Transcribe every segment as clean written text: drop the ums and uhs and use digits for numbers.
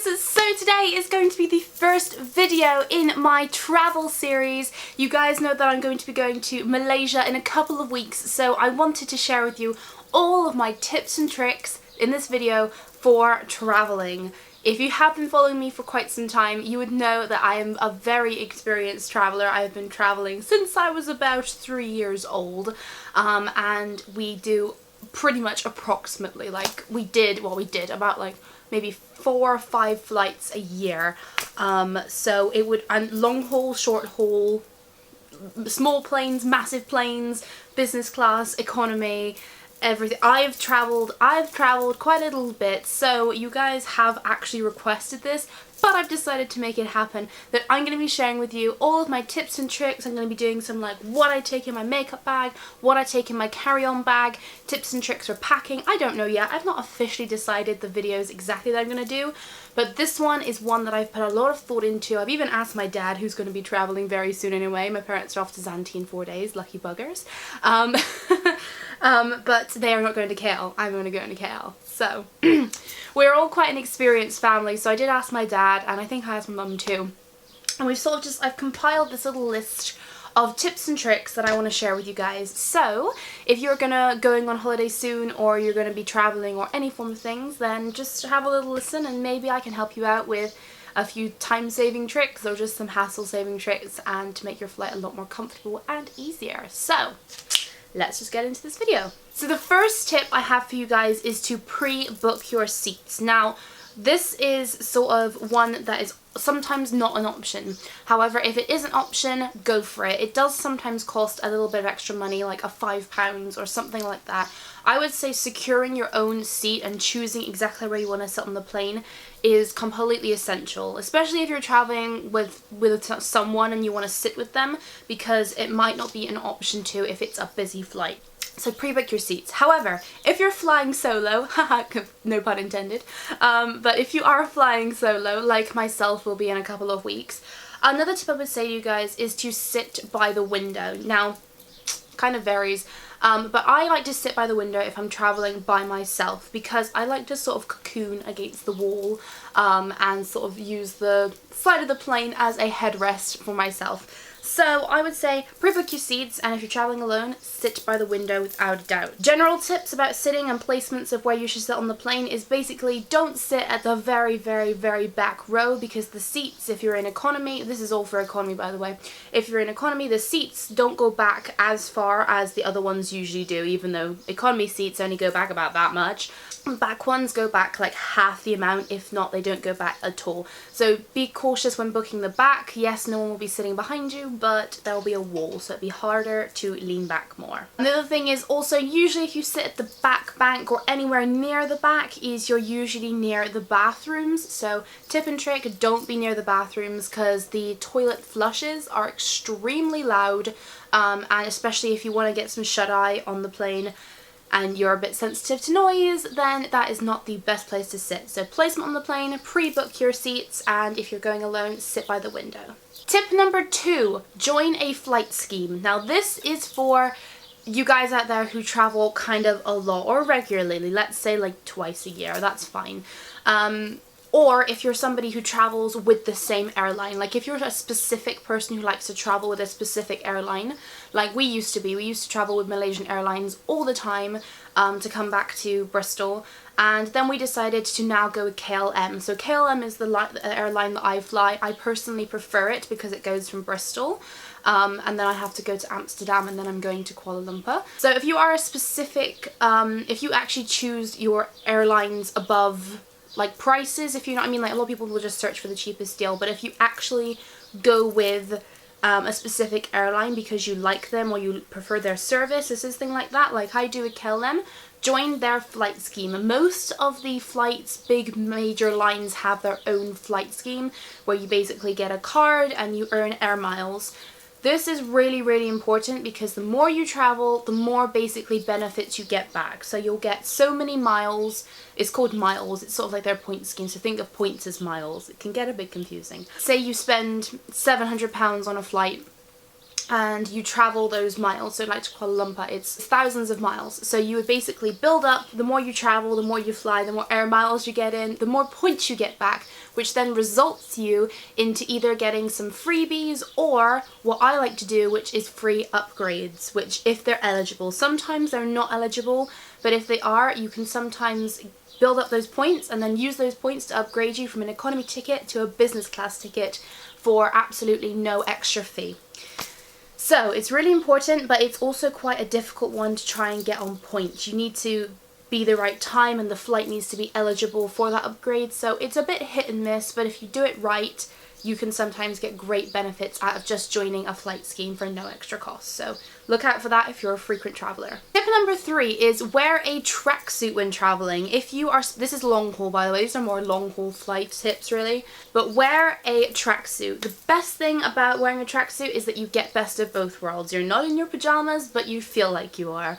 guys! So today is going to be the first video in my travel series. You guys know that I'm going to be going to Malaysia in a couple of weeks, so I wanted to share with you all of my tips and tricks in this video for traveling. If you have been following me for quite some time, you would know that I am a very experienced traveller. I have been travelling since I was about 3 years old, and we do pretty much approximately, like, we did about like maybe 4 or 5 flights a year. So it would, and long haul, short haul, small planes, massive planes, business class, economy, everything. I've travelled quite a little bit, so you guys have actually requested this, but I've decided to make it happen, that I'm going to be sharing with you all of my tips and tricks. I'm going to be doing some like what I take in my makeup bag, what I take in my carry-on bag, tips and tricks for packing. I don't know yet. I've not officially decided the videos exactly that I'm going to do, but this one is one that I've put a lot of thought into. I've even asked my dad, who's going to be travelling very soon anyway. My parents are off to Zante in 4 days, lucky buggers. But they are not going to KL. I'm going to go into KL. So we're all quite an experienced family, so I did ask my dad, and I think I asked my mum too. And we've sort of just, I've compiled this little list of tips and tricks that I want to share with you guys. So if you're going on holiday soon, or you're going to be traveling, or any form of things, then just have a little listen, and maybe I can help you out with a few time-saving tricks or just some hassle-saving tricks, and to make your flight a lot more comfortable and easier. So let's just get into this video. So the first tip I have for you guys is to pre-book your seats. Now, this is sort of one that is sometimes not an option. However, if it is an option, go for it. It does sometimes cost a little bit of extra money, like a £5 or something like that. I would say securing your own seat and choosing exactly where you want to sit on the plane is completely essential, especially if you're traveling with someone and you want to sit with them, because it might not be an option to if it's a busy flight. So pre-book your seats. However, if you're flying solo, haha, no pun intended, but if you are flying solo, like myself will be in a couple of weeks, another tip I would say to you guys is to sit by the window. Now, kind of varies, but I like to sit by the window if I'm traveling by myself, because I like to sort of cocoon against the wall, and sort of use the side of the plane as a headrest for myself. So I would say pre-book your seats, and if you're traveling alone, sit by the window without a doubt. General tips about sitting and placements of where you should sit on the plane is basically don't sit at the very, very, very back row, because the seats, if you're in economy, this is all for economy by the way, if you're in economy, the seats don't go back as far as the other ones usually do, even though economy seats only go back about that much. Back ones go back like half the amount, if not they don't go back at all. So be cautious when booking the back. Yes, no one will be sitting behind you, but there will be a wall, so it'd be harder to lean back more. Another thing is also, usually if you sit at the back bank or anywhere near the back, is you're usually near the bathrooms. So tip and trick, don't be near the bathrooms, because the toilet flushes are extremely loud, and especially if you want to get some shut-eye on the plane and you're a bit sensitive to noise, then that is not the best place to sit. So placement on the plane, pre-book your seats, and if you're going alone, sit by the window. Tip number 2, join a flight scheme. Now this is for you guys out there who travel kind of a lot or regularly, let's say like twice a year, that's fine. Or if you're somebody who travels with the same airline, like if you're a specific person who likes to travel with a specific airline, like we used to travel with Malaysian Airlines all the time to come back to Bristol, and then we decided to now go with KLM. So KLM is the airline that I fly. I personally prefer it because it goes from Bristol, and then I have to go to Amsterdam, and then I'm going to Kuala Lumpur. So if you are a specific, if you actually choose your airlines above like prices, if you know what I mean, like a lot of people will just search for the cheapest deal, but if you actually go with a specific airline because you like them or you prefer their service, this is thing like that, like I do with KLM, join their flight scheme. Most of the flights, big major lines, have their own flight scheme where you basically get a card and you earn air miles. This is really, really important, because the more you travel, the more basically benefits you get back. So you'll get so many miles. It's called miles. It's sort of like their point scheme. So think of points as miles. It can get a bit confusing. Say you spend £700 on a flight and you travel those miles, so like to Kuala Lumpur, it's thousands of miles. So you would basically build up, the more you travel, the more you fly, the more air miles you get in, the more points you get back, which then results you into either getting some freebies or what I like to do, which is free upgrades, which if they're eligible, sometimes they're not eligible, but if they are, you can sometimes build up those points and then use those points to upgrade you from an economy ticket to a business class ticket for absolutely no extra fee. So it's really important, but it's also quite a difficult one to try and get on points. You need to be the right time and the flight needs to be eligible for that upgrade. So it's a bit hit and miss, but if you do it right, you can sometimes get great benefits out of just joining a flight scheme for no extra cost. So look out for that if you're a frequent traveler. Tip number 3 is wear a tracksuit when traveling. If you are, this is long haul by the way, these are more long haul flight tips really, but wear a tracksuit. The best thing about wearing a tracksuit is that you get best of both worlds. You're not in your pajamas, but you feel like you are.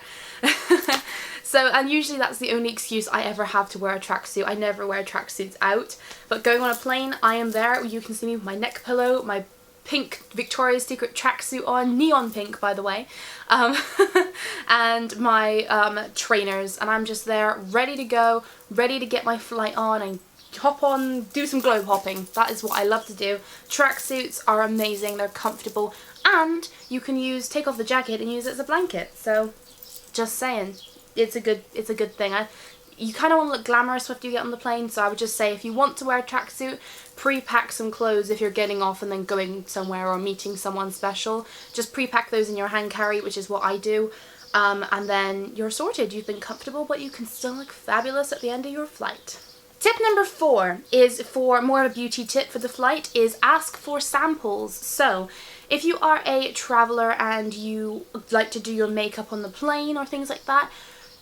So, and usually that's the only excuse I ever have to wear a tracksuit. I never wear tracksuits out, but going on a plane, I am there. You can see me with my neck pillow, my pink Victoria's Secret tracksuit on, neon pink by the way, and my trainers, and I'm just there ready to go, ready to get my flight on and hop on, do some globe hopping. That is what I love to do. Tracksuits are amazing, they're comfortable, and you can take off the jacket and use it as a blanket. So just saying, it's a good thing. You kind of want to look glamorous after you get on the plane, so I would just say if you want to wear a tracksuit, pre-pack some clothes if you're getting off and then going somewhere or meeting someone special. Just pre-pack those in your hand carry, which is what I do, and then you're sorted. You've been comfortable, but you can still look fabulous at the end of your flight. Tip number 4 is for more of a beauty tip for the flight, is ask for samples. So if you are a traveler and you like to do your makeup on the plane or things like that,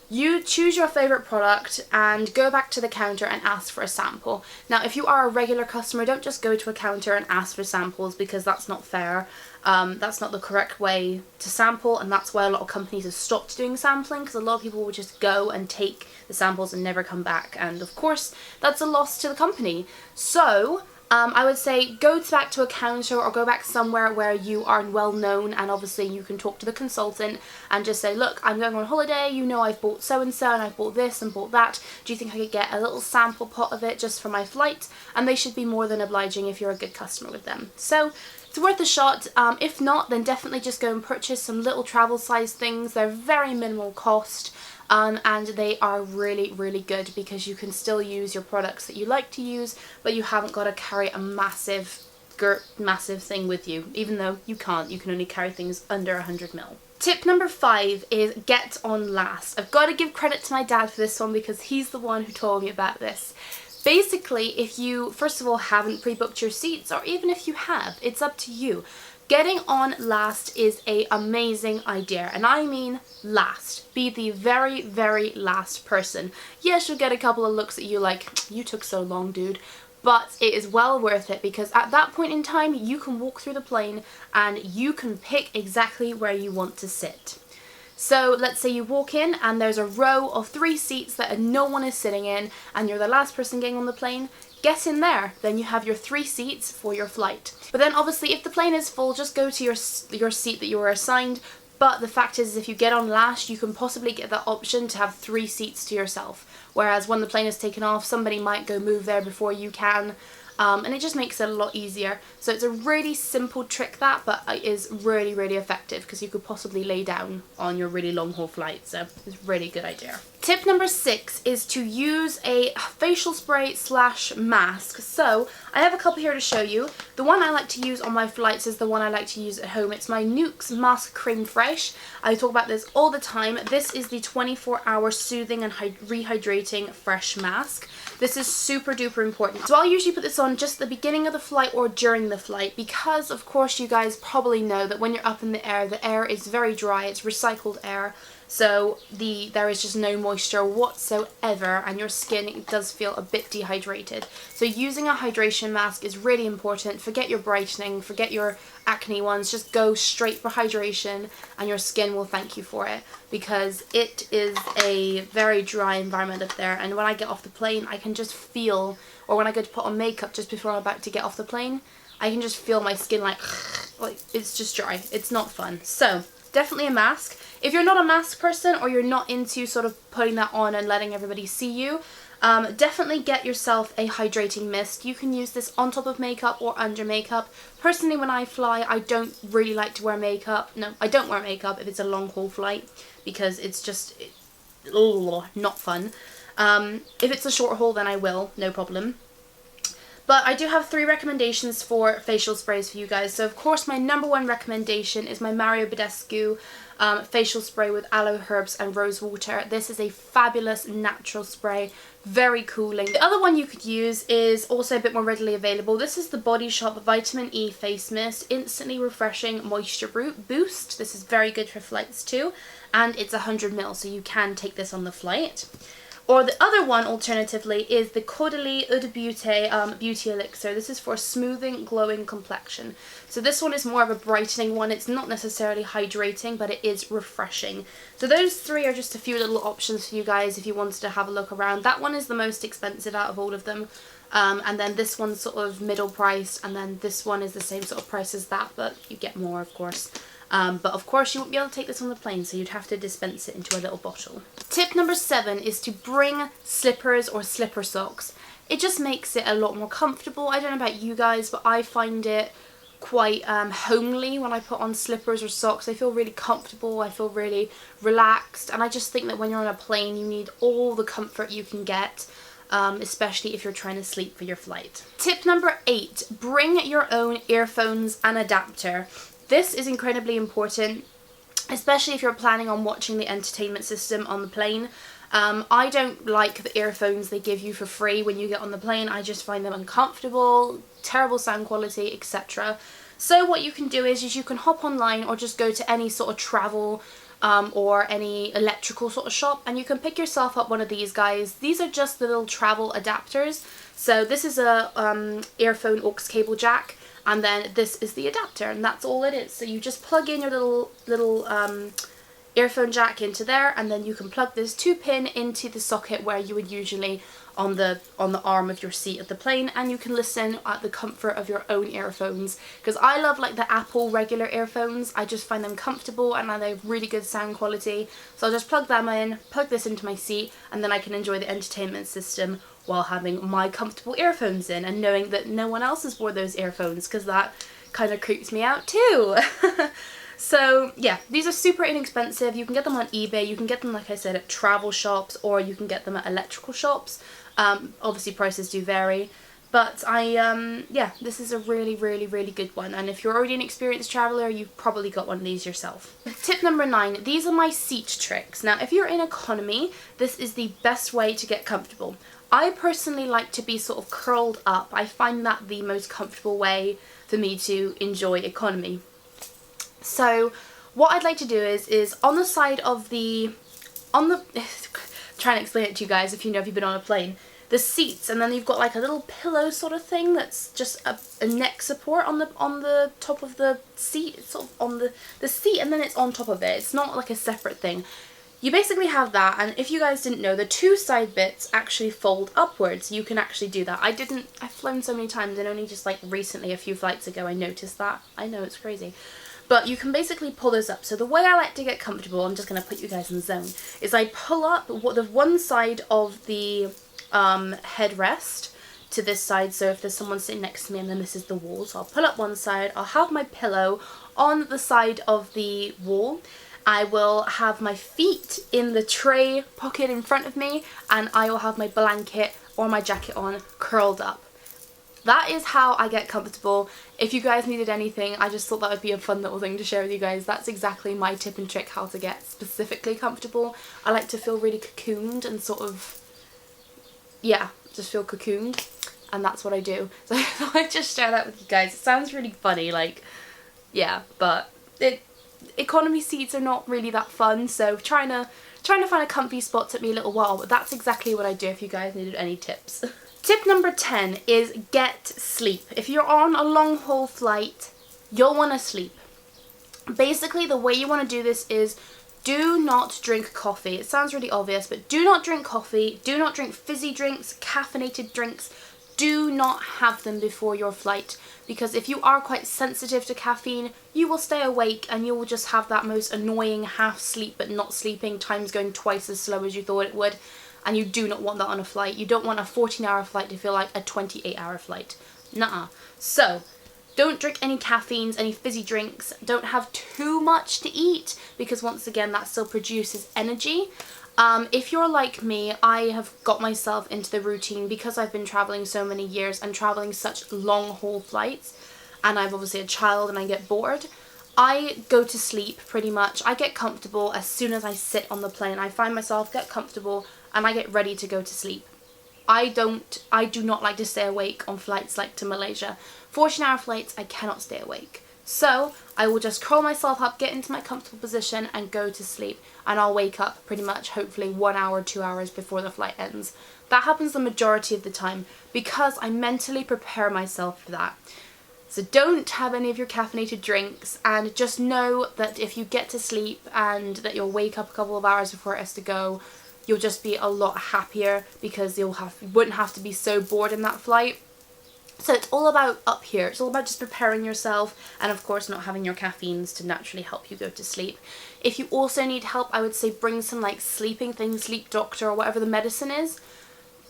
you choose your favourite product and go back to the counter and ask for a sample. Now if you are a regular customer, don't just go to a counter and ask for samples, because that's not fair. That's not the correct way to sample, and that's why a lot of companies have stopped doing sampling, because a lot of people will just go and take the samples and never come back, and of course that's a loss to the company. So I would say go back to a counter or go back somewhere where you are well known, and obviously you can talk to the consultant and just say, look, I'm going on holiday, you know I've bought so and so and I've bought this and bought that, do you think I could get a little sample pot of it just for my flight? And they should be more than obliging if you're a good customer with them. So it's worth a shot. If not, then definitely just go and purchase some little travel size things. They're very minimal cost. And they are really, really good, because you can still use your products that you like to use, but you haven't got to carry a massive thing with you, even though you can't. You can only carry things under 100 ml. Tip number 5 is get on last. I've got to give credit to my dad for this one, because he's the one who told me about this. Basically, if you, first of all, haven't pre-booked your seats, or even if you have, it's up to you. Getting on last is an amazing idea, and I mean last. Be the very, very last person. Yes, you'll get a couple of looks at you like, you took so long, dude, but it is well worth it, because at that point in time, you can walk through the plane and you can pick exactly where you want to sit. So let's say you walk in and there's a row of 3 seats that no one is sitting in, and you're the last person getting on the plane. Get in there, then you have your 3 seats for your flight. But then obviously if the plane is full, just go to your seat that you were assigned. But the fact is, if you get on last, you can possibly get that option to have 3 seats to yourself. Whereas when the plane is taken off, somebody might go move there before you can. And it just makes it a lot easier. So it's a really simple trick that, but it is really, really effective, because you could possibly lay down on your really long haul flight. So it's a really good idea. Tip number 6 is to use a facial spray / mask. So I have a couple here to show you. The one I like to use on my flights is the one I like to use at home. It's my Nuxe Mask Creme Fresh. I talk about this all the time. This is the 24-hour soothing and rehydrating fresh mask. This is super duper important. So I'll usually put this on just at the beginning of the flight or during the flight, because of course you guys probably know that when you're up in the air is very dry, it's recycled air. So there is just no moisture whatsoever, and your skin does feel a bit dehydrated. So using a hydration mask is really important. Forget your brightening, forget your acne ones, just go straight for hydration and your skin will thank you for it, because it is a very dry environment up there. And when I get off the plane, I can just feel, or when I go to put on makeup just before I'm about to get off the plane, I can just feel my skin like it's just dry. It's not fun. So definitely a mask. If you're not a mask person, or you're not into sort of putting that on and letting everybody see you, definitely get yourself a hydrating mist. You can use this on top of makeup or under makeup. Personally, when I fly, I don't really like to wear makeup. No, I don't wear makeup if it's a long haul flight, because it's just not fun. If it's a short haul, then I will, no problem. But I do have 3 recommendations for facial sprays for you guys. So of course my number 1 recommendation is my Mario Badescu facial spray with aloe herbs and rose water. This is a fabulous natural spray, very cooling. The other one you could use is also a bit more readily available. This is the Body Shop Vitamin E Face Mist, instantly refreshing moisture boost. This is very good for flights too, and it's 100ml, so you can take this on the flight. Or the other one, alternatively, is the Caudalie Eau de Beauté Beauty Elixir. This is for smoothing, glowing complexion. So this one is more of a brightening one. It's not necessarily hydrating, but it is refreshing. So those 3 are just a few little options for you guys if you wanted to have a look around. That one is the most expensive out of all of them. And then this one's sort of middle priced, and then this one is the same sort of price as that, but you get more, of course. But of course you won't be able to take this on the plane, so you'd have to dispense it into a little bottle. Tip number 7 is to bring slippers or slipper socks. It just makes it a lot more comfortable. I don't know about you guys, but I find it quite homely when I put on slippers or socks. I feel really comfortable, I feel really relaxed, and I just think that when you're on a plane you need all the comfort you can get. Especially if you're trying to sleep for your flight. Tip number 8, bring your own earphones and adapter. This is incredibly important, especially if you're planning on watching the entertainment system on the plane. I don't like the earphones they give you for free when you get on the plane. I just find them uncomfortable, terrible sound quality, etc. So what you can do is you can hop online or just go to any sort of travel or any electrical sort of shop, and you can pick yourself up one of these guys. These are just the little travel adapters. So this is a earphone aux cable jack, and then this is the adapter, and that's all it is. So you just plug in your little earphone jack into there, and then you can plug this 2-pin into the socket where you would usually on the arm of your seat of the plane, and you can listen at the comfort of your own earphones. Because I love like the Apple regular earphones. I just find them comfortable and they have really good sound quality. So I'll just plug them in, plug this into my seat, and then I can enjoy the entertainment system while having my comfortable earphones in and knowing that no one else has wore those earphones, because that kind of creeps me out too. So yeah, these are super inexpensive. You can get them on eBay, you can get them, like I said, at travel shops, or you can get them at electrical shops. Obviously prices do vary, but yeah, this is a really good one, and if you're already an experienced traveller, you've probably got one of these yourself. Tip number 9, these are my seat tricks. Now if you're in economy, this is the best way to get comfortable. I personally like to be sort of curled up. I find that the most comfortable way for me to enjoy economy. So what I'd like to do is on the side of trying to explain it to you guys if you've been on a plane, the seats, and then you've got like a little pillow sort of thing that's just a neck support on the top of the seat. It's sort of on the seat, and then it's on top of it. It's not like a separate thing. You basically have that, and if you guys didn't know, the 2 side bits actually fold upwards. You can actually do that. I've flown so many times, and only just like recently, a few flights ago, I noticed that. I know, it's crazy. But you can basically pull those up. So the way I like to get comfortable, I'm just going to put you guys in the zone, is I pull up the one side of the headrest to this side. So if there's someone sitting next to me and then this is the wall, so I'll pull up one side, I'll have my pillow on the side of the wall, I will have my feet in the tray pocket in front of me, and I will have my blanket or my jacket on curled up. That is how I get comfortable. If you guys needed anything, I just thought that would be a fun little thing to share with you guys. That's exactly my tip and trick how to get specifically comfortable. I like to feel really cocooned and sort of, yeah, just feel cocooned, and that's what I do. So I thought I'd just share that with you guys. It sounds really funny, like, yeah, but economy seats are not really that fun, so trying to find a comfy spot took me a little while, but that's exactly what I do if you guys needed any tips. Tip number 10 is get sleep. If you're on a long haul flight, you'll want to sleep. Basically, the way you want to do this is do not drink coffee. It sounds really obvious, but do not drink coffee, do not drink fizzy drinks, caffeinated drinks. do not have them before your flight, because if you are quite sensitive to caffeine, you will stay awake and you will just have that most annoying half sleep but not sleeping, times going twice as slow as you thought it would, and you do not want that on a flight. You don't want a 14-hour flight to feel like a 28-hour flight. Nuh-uh. So, don't drink any caffeines, any fizzy drinks, don't have too much to eat, because once again that still produces energy. If you're like me, I have got myself into the routine because I've been traveling so many years and traveling such long haul flights, and I've obviously a child and I get bored. I go to sleep pretty much. I get comfortable as soon as I sit on the plane. I find myself get comfortable and I get ready to go to sleep. I do not like to stay awake on flights like to Malaysia. 14-hour flights, I cannot stay awake. So I will just curl myself up, get into my comfortable position and go to sleep, and I'll wake up pretty much hopefully 1 hour, 2 hours before the flight ends. That happens the majority of the time because I mentally prepare myself for that. So don't have any of your caffeinated drinks, and just know that if you get to sleep and that you'll wake up a couple of hours before it has to go, you'll just be a lot happier because you wouldn't have to be so bored in that flight. So it's all about up here. It's all about just preparing yourself and of course not having your caffeines to naturally help you go to sleep. If you also need help, I would say bring some like sleeping things, sleep doctor or whatever the medicine is.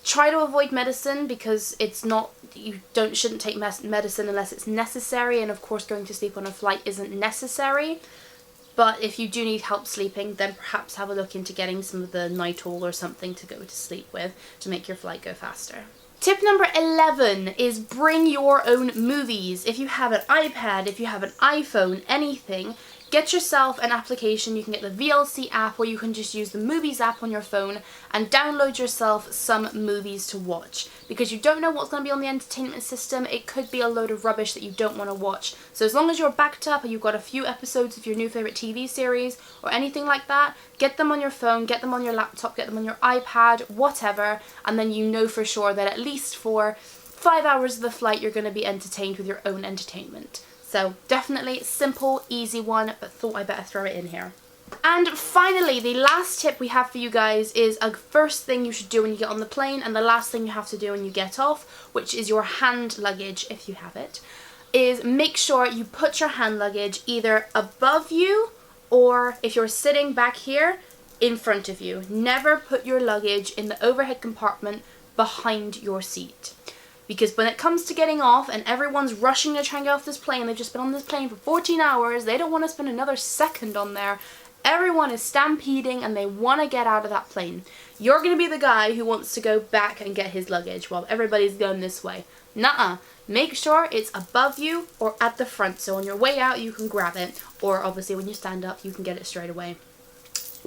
Try to avoid medicine because it's not, shouldn't take medicine unless it's necessary, and of course going to sleep on a flight isn't necessary. But if you do need help sleeping, then perhaps have a look into getting some of the Nitol or something to go to sleep with to make your flight go faster. Tip number 11 is bring your own movies. If you have an iPad, if you have an iPhone, anything, get yourself an application. You can get the VLC app, or you can just use the Movies app on your phone and download yourself some movies to watch, because you don't know what's going to be on the entertainment system. It could be a load of rubbish that you don't want to watch. So as long as you're backed up and you've got a few episodes of your new favourite TV series or anything like that, get them on your phone, get them on your laptop, get them on your iPad, whatever, and then you know for sure that at least for 5 hours of the flight you're going to be entertained with your own entertainment. So definitely simple, easy one, but thought I better throw it in here. And finally, the last tip we have for you guys is a first thing you should do when you get on the plane, and the last thing you have to do when you get off, which is your hand luggage, if you have it, is make sure you put your hand luggage either above you, or if you're sitting back here, in front of you. Never put your luggage in the overhead compartment behind your seat. Because when it comes to getting off and everyone's rushing to try and get off this plane, they've just been on this plane for 14 hours, they don't want to spend another second on there. Everyone is stampeding and they want to get out of that plane. You're going to be the guy who wants to go back and get his luggage while everybody's going this way. Nuh-uh. Make sure it's above you or at the front, so on your way out you can grab it, or obviously when you stand up you can get it straight away.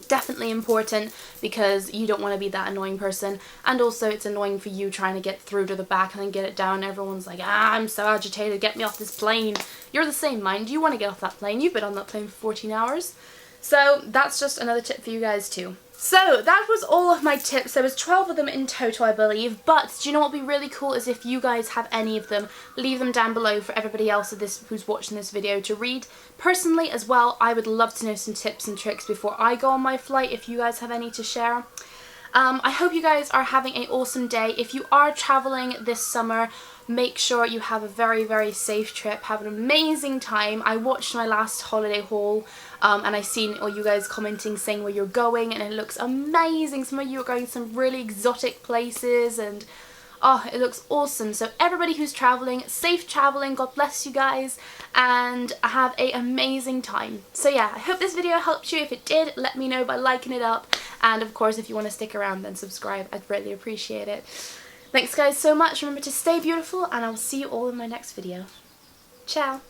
Definitely important, because you don't want to be that annoying person, and also it's annoying for you trying to get through to the back and then get it down. Everyone's like, I'm so agitated, get me off this plane. You're the same, mind. You want to get off that plane. You've been on that plane for 14 hours. So that's just another tip for you guys too. So that was all of my tips. There was 12 of them in total, I believe, but do you know what would be really cool is if you guys have any of them, leave them down below for everybody else who's watching this video to read. Personally as well, I would love to know some tips and tricks before I go on my flight, if you guys have any to share. I hope you guys are having an awesome day. If you are traveling this summer, make sure you have a very, very safe trip. Have an amazing time. I watched my last holiday haul and I seen all you guys commenting saying where you're going, and it looks amazing. Some of you are going to some really exotic places and oh, it looks awesome. So everybody who's traveling, safe traveling, God bless you guys, and have an amazing time. So yeah, I hope this video helped you. If it did, let me know by liking it up, and of course if you want to stick around then subscribe. I'd really appreciate it. Thanks guys so much. Remember to stay beautiful, and I'll see you all in my next video. Ciao!